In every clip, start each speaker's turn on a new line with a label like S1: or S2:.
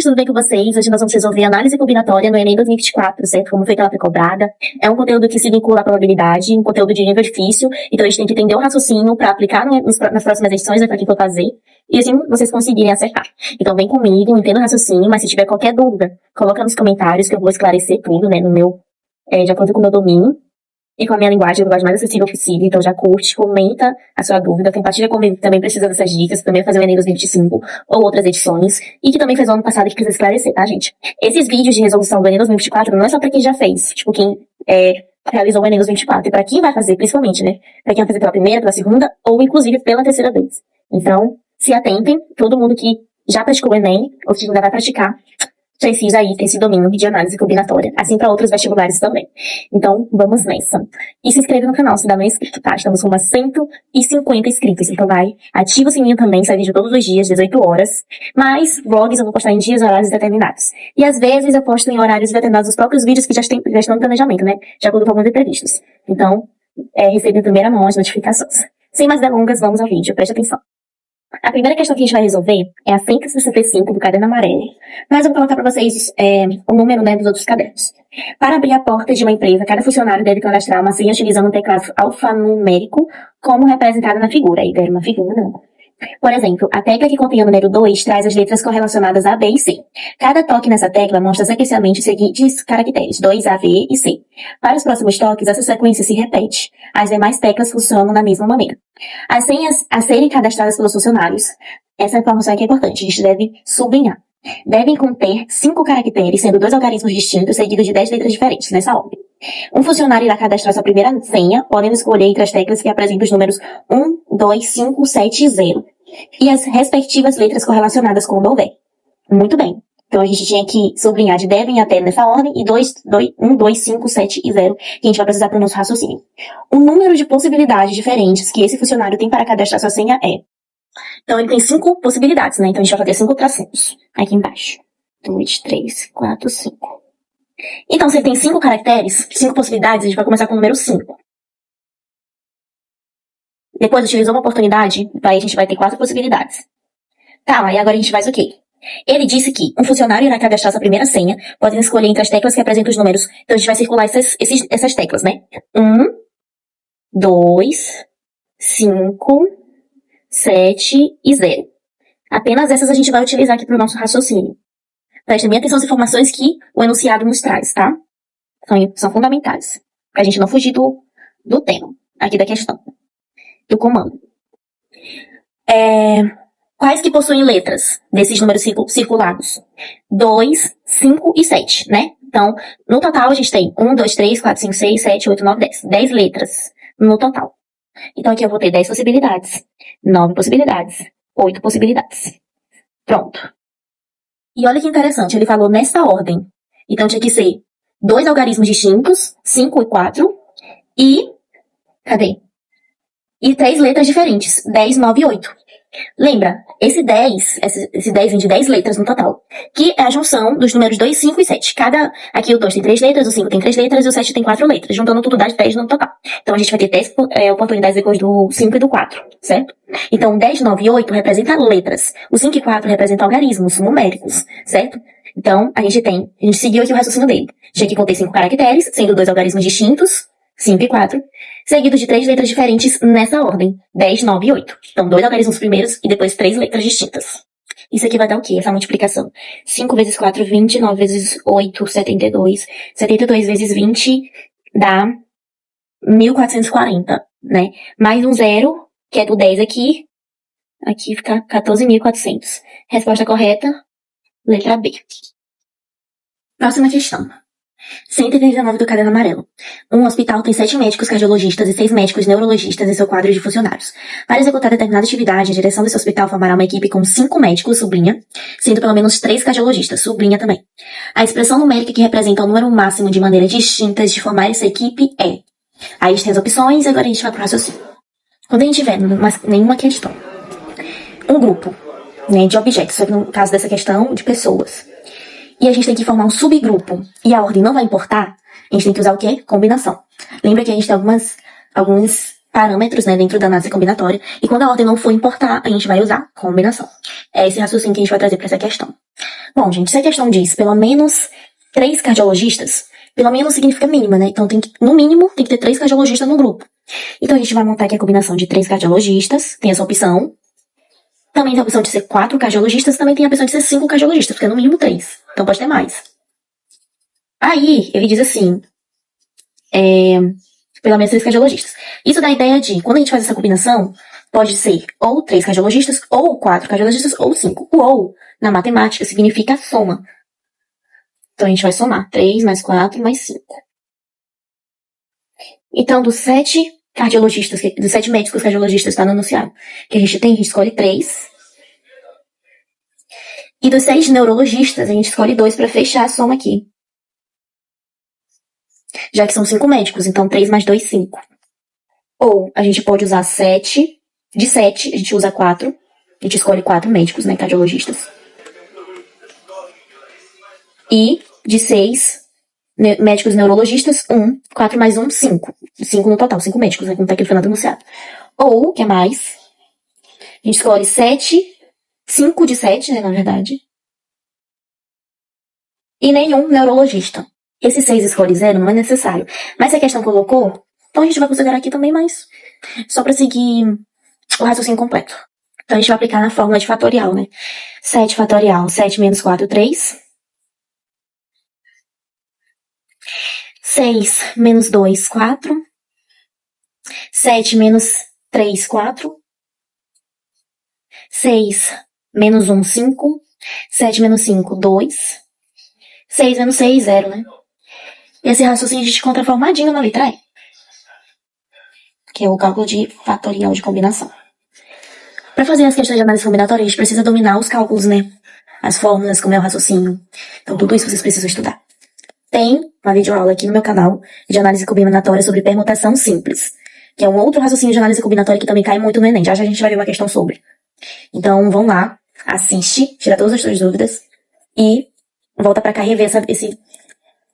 S1: tudo bem com vocês? Hoje nós vamos resolver a análise combinatória no Enem 2024, certo? Como foi que ela foi cobrada. É um conteúdo que se vincula à probabilidade, um conteúdo de nível difícil, então a gente tem que entender o raciocínio para aplicar nas próximas edições, né, para quem for fazer, e assim vocês conseguirem acertar. Então vem comigo, entenda o raciocínio, mas se tiver qualquer dúvida, coloca nos comentários que eu vou esclarecer tudo, né, de acordo com o meu domínio. E com a minha linguagem mais acessível possível. Então já curte, comenta a sua dúvida, compartilha comigo que também precisa dessas dicas, também fazer o Enem 2025 ou outras edições, e que também fez o ano passado e que precisa esclarecer, tá, gente? Esses vídeos de resolução do Enem 2024 não é só pra quem já fez, tipo, quem realizou o Enem 2024, e pra quem vai fazer, principalmente, né? Pra quem vai fazer pela primeira, pela segunda, ou inclusive pela terceira vez. Então, se atentem, todo mundo que já praticou o Enem, ou que ainda vai praticar, precisa aí ter esse domínio de análise combinatória, assim para outros vestibulares também. Então, vamos nessa. E se inscreve no canal se ainda não é inscrito, tá? Estamos com umas 150 inscritos, então ativa o sininho também, sai vídeo todos os dias, 18 horas. Mas, vlogs eu vou postar em dias e horários determinados. E às vezes eu posto em horários determinados os próprios vídeos que já estão no planejamento, né? De acordo com alguns imprevistos. Então, recebe em primeira mão as notificações. Sem mais delongas, vamos ao vídeo, preste atenção. A primeira questão que a gente vai resolver é a 165 do caderno amarelo, mas eu vou colocar para vocês o número, né, dos outros cadernos. Para abrir a porta de uma empresa, cada funcionário deve cadastrar uma senha utilizando um teclado alfanumérico, como representado na figura. Aí deram uma figura. Por exemplo, a tecla que contém o número 2 traz as letras correlacionadas A, B e C. Cada toque nessa tecla mostra sequencialmente os seguintes caracteres, 2, A, V e C. Para os próximos toques, essa sequência se repete. As demais teclas funcionam da mesma maneira. As senhas a serem cadastradas pelos funcionários, essa informação aqui é importante, a gente deve sublinhar. Devem conter 5 caracteres, sendo 2 algarismos distintos, seguidos de 10 letras diferentes, nessa ordem. Um funcionário irá cadastrar sua primeira senha, podendo escolher entre as teclas que apresentam os números 1, 2, 5, 7 e 0. E as respectivas letras correlacionadas quando houver. Muito bem. Então a gente tinha que sublinhar de devem até nessa ordem, e 1, 2, 5, 7 e 0, que a gente vai precisar para o nosso raciocínio. O número de possibilidades diferentes que esse funcionário tem para cadastrar sua senha é... Então ele tem 5 possibilidades, né? Então a gente vai fazer 5 tracinhos aqui embaixo. 2, 3, 4, 5. Então, se ele tem 5 caracteres, 5 possibilidades, a gente vai começar com o número 5. Depois, utilizou uma oportunidade, aí a gente vai ter 4 possibilidades. Tá, e agora a gente faz o quê? Ele disse que um funcionário irá cadastrar sua primeira senha, podendo escolher entre as teclas que apresentam os números. Então, a gente vai circular essas teclas, né? 1, 2, 5, 7 e 0. Apenas essas a gente vai utilizar aqui para o nosso raciocínio. Prestem bem atenção às informações que o enunciado nos traz, tá? São fundamentais. Pra gente não fugir do tema, aqui da questão, do comando. Quais que possuem letras desses números circulados? 2, 5 e 7, né? Então, no total a gente tem 1, 2, 3, 4, 5, 6, 7, 8, 9, 10. 10 letras no total. Então aqui eu vou ter 10 possibilidades, 9 possibilidades, 8 possibilidades. Pronto. E olha que interessante, ele falou nessa ordem. Então tinha que ser 2 algarismos distintos, 5 e 4, e... cadê? E 3 letras diferentes, 10, 9 e 8. Lembra, esse 10 vem de 10 letras no total, que é a junção dos números 2, 5 e 7. Aqui o 2 tem 3 letras, o 5 tem 3 letras e o 7 tem 4 letras, juntando tudo dá 10 no total. Então a gente vai ter 10 oportunidades depois do 5 e do 4, certo? Então 10, 9 e 8 representam letras, o 5 e 4 representam algarismos numéricos, certo? Então a gente seguiu aqui o raciocínio dele. Tinha que conter 5 caracteres, sendo 2 algarismos distintos, 5 e 4, seguidos de 3 letras diferentes nessa ordem, 10, 9 e 8. Então, 2 algarismos primeiros e depois 3 letras distintas. Isso aqui vai dar o quê? Essa multiplicação. 5 vezes 4, 20, 9 vezes 8, 72. 72 vezes 20 dá 1440, né? Mais um 0, que é do 10 aqui. Aqui fica 14.400. Resposta correta, letra B. Próxima questão. 139 do caderno amarelo. Um hospital tem 7 médicos cardiologistas e 6 médicos neurologistas em seu quadro de funcionários. Para executar determinada atividade, a direção desse hospital formará uma equipe com 5 médicos, sublinha, sendo pelo menos 3 cardiologistas, sublinha também. A expressão numérica que representa o número máximo de maneiras distintas de formar essa equipe é... Aí a gente tem as opções e agora a gente vai pro raciocínio. Quando a gente tiver nenhuma questão, um grupo, né, de objetos, só que no caso dessa questão, de pessoas, e a gente tem que formar um subgrupo, e a ordem não vai importar, a gente tem que usar o quê? Combinação. Lembra que a gente tem alguns parâmetros, né, dentro da análise combinatória, e quando a ordem não for importar, a gente vai usar combinação. É esse raciocínio que a gente vai trazer para essa questão. Bom, gente, se a questão diz pelo menos 3 cardiologistas, pelo menos significa mínima, né? Então no mínimo, tem que ter 3 cardiologistas no grupo. Então a gente vai montar aqui a combinação de 3 cardiologistas, tem essa opção. Também tem a opção de ser 4 cardiologistas, também tem a opção de ser 5 cardiologistas, porque é no mínimo 3. Então pode ter mais. Aí, ele diz assim, pelo menos 3 cardiologistas. Isso dá a ideia de, quando a gente faz essa combinação, pode ser ou 3 cardiologistas, ou 4 cardiologistas, ou 5. O ou, na matemática, significa soma. Então a gente vai somar 3 mais 4 mais 5. Então, dos 7 cardiologistas, dos 7 médicos cardiologistas está no enunciado, que a gente tem, a gente escolhe 3. E dos 6 neurologistas, a gente escolhe 2 para fechar a soma aqui. Já que são 5 médicos, então 3 mais 2, 5. Ou a gente pode usar 7. De 7, a gente usa 4. A gente escolhe 4 médicos, né, cardiologistas. E de 6 médicos neurologistas, 1. 4 mais 1, 5. 5 no total, 5 médicos, né, como tá aqui no final do enunciado. Ou, o que é mais? A gente escolhe 7, 5 de 7, né, na verdade. E nenhum neurologista. Esse 6 escolhe 0 não é necessário. Mas se a questão colocou, então a gente vai considerar aqui também mais. Só para seguir o raciocínio completo. Então a gente vai aplicar na fórmula de fatorial, né? 7 fatorial, 7 menos 4, 3. 6 menos 2, 4. 7 menos 3, 4. 6 menos 1, 5. 7 menos 5, 2. 6 menos 6, 0, né? Esse raciocínio a gente encontra formadinho na letra E, que é o cálculo de fatorial de combinação. Para fazer as questões de análise combinatória, a gente precisa dominar os cálculos, né? As fórmulas, como é o raciocínio. Então, tudo isso vocês precisam estudar. Tem uma videoaula aqui no meu canal de análise combinatória sobre permutação simples, que é um outro raciocínio de análise combinatória que também cai muito no Enem. Já já a gente vai ver uma questão sobre. Então, vão lá, assiste, tira todas as suas dúvidas e volta pra cá e rever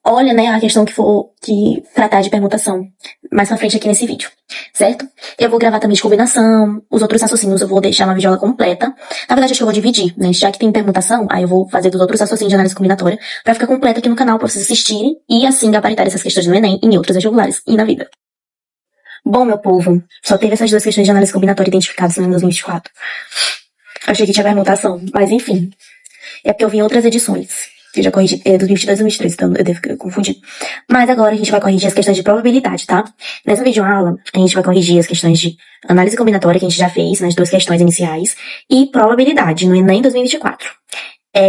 S1: olha, né, a questão que tratar de permutação mais pra frente aqui nesse vídeo, certo? Eu vou gravar também de combinação, os outros raciocínios eu vou deixar uma videoaula completa. Na verdade, acho que eu vou dividir, né? Já que tem permutação, aí eu vou fazer dos outros raciocínios de análise combinatória pra ficar completa aqui no canal pra vocês assistirem e assim gabaritar essas questões no Enem, em outros vestibulares e na vida. Bom, meu povo, só teve essas 2 questões de análise combinatória identificadas no ano 2024. Achei que tinha permutação, mas enfim. É porque eu vi em outras edições. Eu já corrigi 2022 e 2023, então eu devo confundir. Mas agora a gente vai corrigir as questões de probabilidade, tá? Nessa videoaula, a gente vai corrigir as questões de análise combinatória que a gente já fez nas 2 questões iniciais e probabilidade no Enem 2024.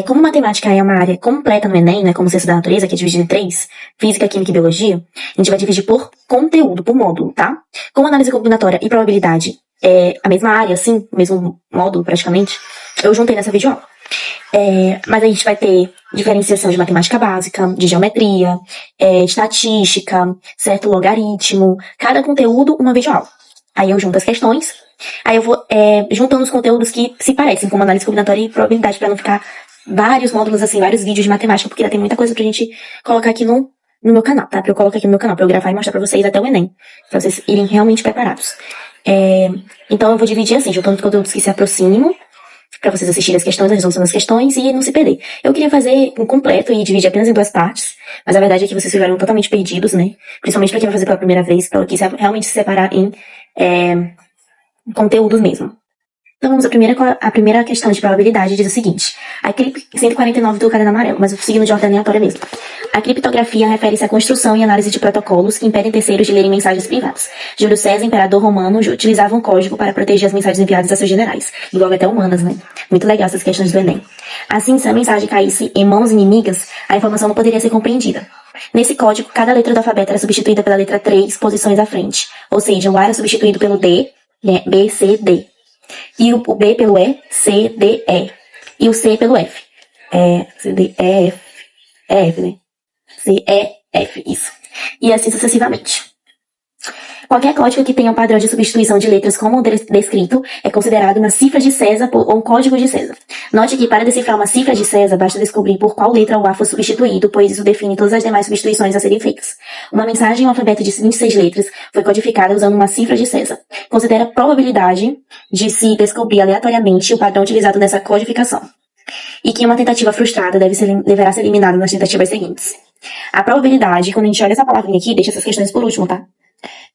S1: Como matemática é uma área completa no Enem, né, como ciência da natureza, que é dividida em 3, física, química e biologia, a gente vai dividir por conteúdo, por módulo, tá? Como análise combinatória e probabilidade é a mesma área, assim, o mesmo módulo praticamente, eu juntei nessa videoaula. Mas a gente vai ter diferenciação de matemática básica, de geometria, estatística, certo? Logaritmo, cada conteúdo uma videoaula. Aí eu junto as questões, aí eu vou juntando os conteúdos que se parecem, como análise combinatória e probabilidade, pra não ficar vários módulos assim, vários vídeos de matemática, porque ainda tem muita coisa pra gente colocar aqui no meu canal, tá? Pra eu colocar aqui no meu canal, pra eu gravar e mostrar pra vocês até o Enem, pra vocês irem realmente preparados. Então eu vou dividir assim, juntando os conteúdos que se aproximam, pra vocês assistirem as questões, a resolução das questões e não se perder. Eu queria fazer um completo e dividir apenas em 2 partes, mas a verdade é que vocês ficaram totalmente perdidos, né? Principalmente pra quem vai fazer pela primeira vez, pra quem realmente se separar em conteúdos mesmo. Então vamos à primeira questão de probabilidade, diz o seguinte. A 149 do caderno amarelo, mas seguindo de ordem aleatória mesmo. A criptografia refere-se à construção e análise de protocolos que impedem terceiros de lerem mensagens privadas. Júlio César, imperador romano, utilizava um código para proteger as mensagens enviadas a seus generais. Envolve até humanas, né? Muito legal essas questões do Enem. Assim, se a mensagem caísse em mãos inimigas, a informação não poderia ser compreendida. Nesse código, cada letra do alfabeto era substituída pela letra 3 posições à frente. Ou seja, o A era substituído pelo D, né? B, C, D. E o B pelo E, C, D, E. E o C pelo F. C, D, E, F. F, né? C, E, F, isso. E assim sucessivamente. Qualquer código que tenha um padrão de substituição de letras como descrito é considerado uma cifra de César ou um código de César. Note que para decifrar uma cifra de César, basta descobrir por qual letra o A foi substituído, pois isso define todas as demais substituições a serem feitas. Uma mensagem em um alfabeto de 26 letras foi codificada usando uma cifra de César. Considera a probabilidade de se descobrir aleatoriamente o padrão utilizado nessa codificação. E que uma tentativa frustrada deverá ser eliminada nas tentativas seguintes. A probabilidade, quando a gente olha essa palavrinha aqui, deixa essas questões por último, tá?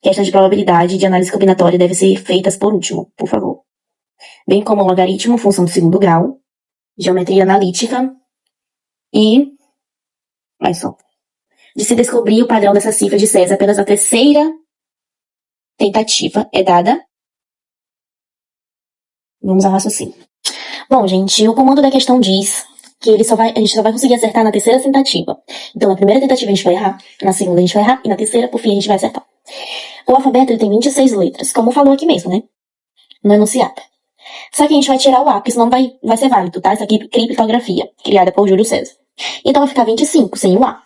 S1: Questões de probabilidade de análise combinatória devem ser feitas por último, por favor. Bem como logaritmo, função do segundo grau, geometria analítica e... olha só. De se descobrir o padrão dessa cifra de César apenas a terceira tentativa é dada. Vamos ao raciocínio. Bom, gente, o comando da questão diz que a gente só vai conseguir acertar na terceira tentativa. Então, na primeira tentativa a gente vai errar, na segunda a gente vai errar, e na terceira, por fim, a gente vai acertar. O alfabeto ele tem 26 letras, como falou aqui mesmo, né? No enunciado. Só que a gente vai tirar o A, porque senão vai ser válido, tá? Isso aqui é criptografia, criada por Júlio César. Então vai ficar 25, sem o A.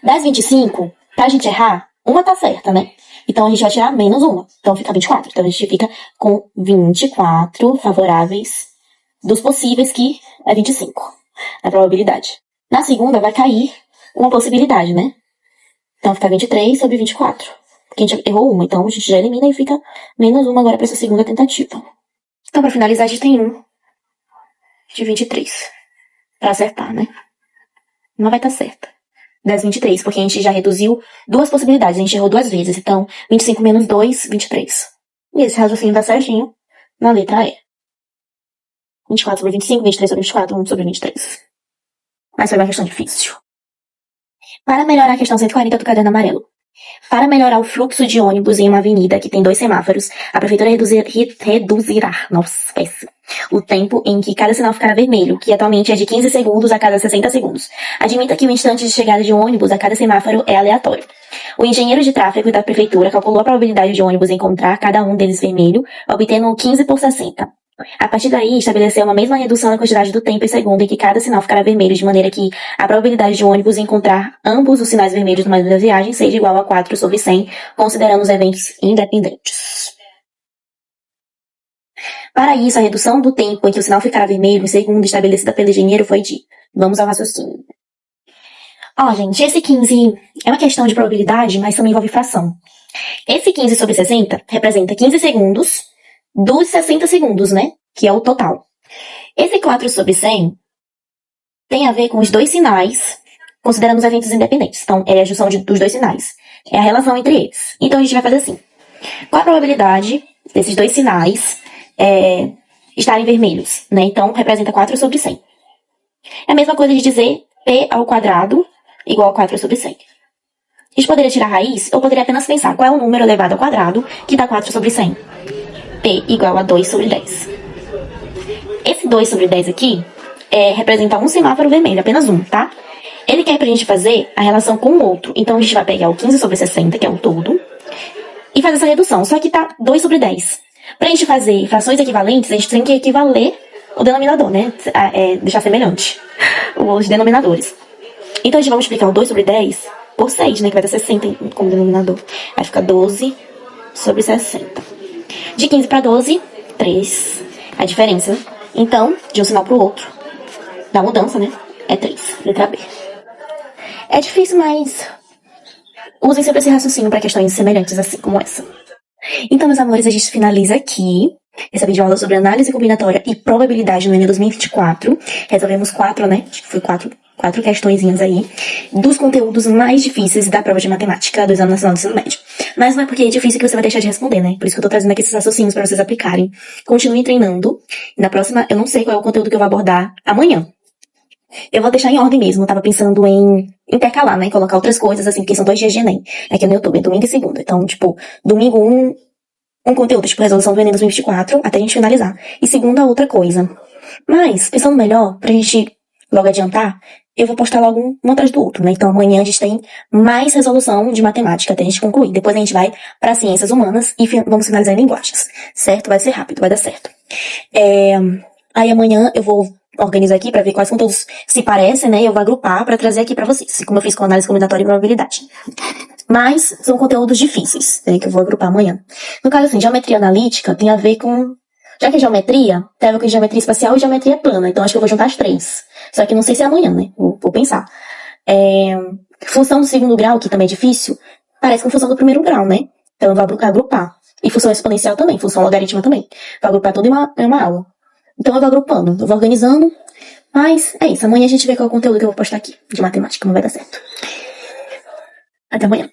S1: Das 25, pra gente errar, uma tá certa, né? Então a gente vai tirar menos uma. Então fica 24. Então a gente fica com 24 favoráveis dos possíveis, que é 25. A probabilidade. Na segunda vai cair uma possibilidade, né? Então fica 23 sobre 24. Porque a gente errou uma, então a gente já elimina e fica menos uma agora para essa segunda tentativa. Então, para finalizar, a gente tem 1 de 23. Pra acertar, né? Não vai estar certa. Das 23, porque a gente já reduziu duas possibilidades. A gente errou duas vezes. Então, 25 menos 2, 23. E esse raciocínio tá certinho na letra E. 24 sobre 25, 23 sobre 24, 1 sobre 23. Mas foi uma questão difícil. Para melhorar a questão 140 do caderno amarelo. Para melhorar o fluxo de ônibus em uma avenida que tem 2 semáforos, a prefeitura reduzirá o tempo em que cada sinal ficará vermelho, que atualmente é de 15 segundos a cada 60 segundos. Admita que o instante de chegada de um ônibus a cada semáforo é aleatório. O engenheiro de tráfego da prefeitura calculou a probabilidade de ônibus encontrar cada um deles vermelho, obtendo 15 por 60. A partir daí, estabeleceu uma mesma redução na quantidade do tempo em segundo em que cada sinal ficará vermelho, de maneira que a probabilidade de um ônibus encontrar ambos os sinais vermelhos no momento da viagem seja igual a 4 sobre 100, considerando os eventos independentes. Para isso, a redução do tempo em que o sinal ficará vermelho em segundo estabelecida pelo engenheiro foi de... Vamos ao raciocínio. Gente, esse 15 é uma questão de probabilidade, mas também envolve fração. Esse 15 sobre 60 representa 15 segundos dos 60 segundos, né? Que é o total. Esse 4 sobre 100 tem a ver com os dois sinais, considerando os eventos independentes. Então, é a junção dos dois sinais. É a relação entre eles. Então, a gente vai fazer assim. Qual a probabilidade desses dois sinais estarem vermelhos, né? Então, representa 4 sobre 100. É a mesma coisa de dizer P ao quadrado igual a 4 sobre 100. A gente poderia tirar a raiz, ou poderia apenas pensar qual é o número elevado ao quadrado que dá 4 sobre 100. P igual a 2 sobre 10. Esse 2 sobre 10 aqui representa um semáforo vermelho, apenas um, tá? Ele quer pra gente fazer a relação com o outro. Então, a gente vai pegar o 15 sobre 60, que é o todo, e fazer essa redução. Só que tá 2 sobre 10. Pra gente fazer frações equivalentes, a gente tem que equivaler o denominador, né? Deixar semelhante os denominadores. Então, a gente vai multiplicar o 2 sobre 10 por 6, né? Que vai dar 60 como denominador. Aí fica 12 sobre 60. De 15 para 12, 3. A diferença, então, de um sinal para o outro, da mudança, né? É 3. Letra B. É difícil, mas usem sempre esse raciocínio para questões semelhantes assim como essa. Então, meus amores, a gente finaliza aqui essa videoaula sobre análise combinatória e probabilidade no Enem 2024. Resolvemos 4, né? Acho que foi 4 questõezinhas aí dos conteúdos mais difíceis da prova de matemática do Exame Nacional do Ensino Médio. Mas não é porque é difícil que você vai deixar de responder, né? Por isso que eu tô trazendo aqui esses raciocínios para vocês aplicarem. Continuem treinando. Na próxima, eu não sei qual é o conteúdo que eu vou abordar amanhã. Eu vou deixar em ordem mesmo. Eu tava pensando em intercalar, né? Colocar outras coisas, assim, porque são 2 dias de Enem. Aqui no YouTube, é domingo e segunda. Então, tipo, domingo um conteúdo, tipo, resolução do Enem 2024, até a gente finalizar. E segunda, outra coisa. Mas, pensando melhor, pra gente logo adiantar, eu vou postar logo um atrás do outro, né? Então, amanhã a gente tem mais resolução de matemática até a gente concluir. Depois a gente vai para ciências humanas e vamos finalizar em linguagens, certo? Vai ser rápido, vai dar certo. Aí amanhã eu vou organizar aqui para ver quais conteúdos se parecem, né? Eu vou agrupar para trazer aqui para vocês, como eu fiz com análise combinatória e probabilidade. Mas são conteúdos difíceis, né, que eu vou agrupar amanhã. No caso, assim, geometria analítica tem a ver com... Já que é geometria, tem a ver com geometria espacial e geometria plana. Então acho que eu vou juntar as três. Só que não sei se é amanhã, né? Vou pensar. Função do segundo grau, que também é difícil, parece com função do primeiro grau, né? Então eu vou agrupar. E função exponencial também, função logarítmica também. Vou agrupar tudo em uma aula. Então eu vou agrupando, eu vou organizando. Mas é isso. Amanhã a gente vê qual é o conteúdo que eu vou postar aqui de matemática. Não vai dar certo. Até amanhã.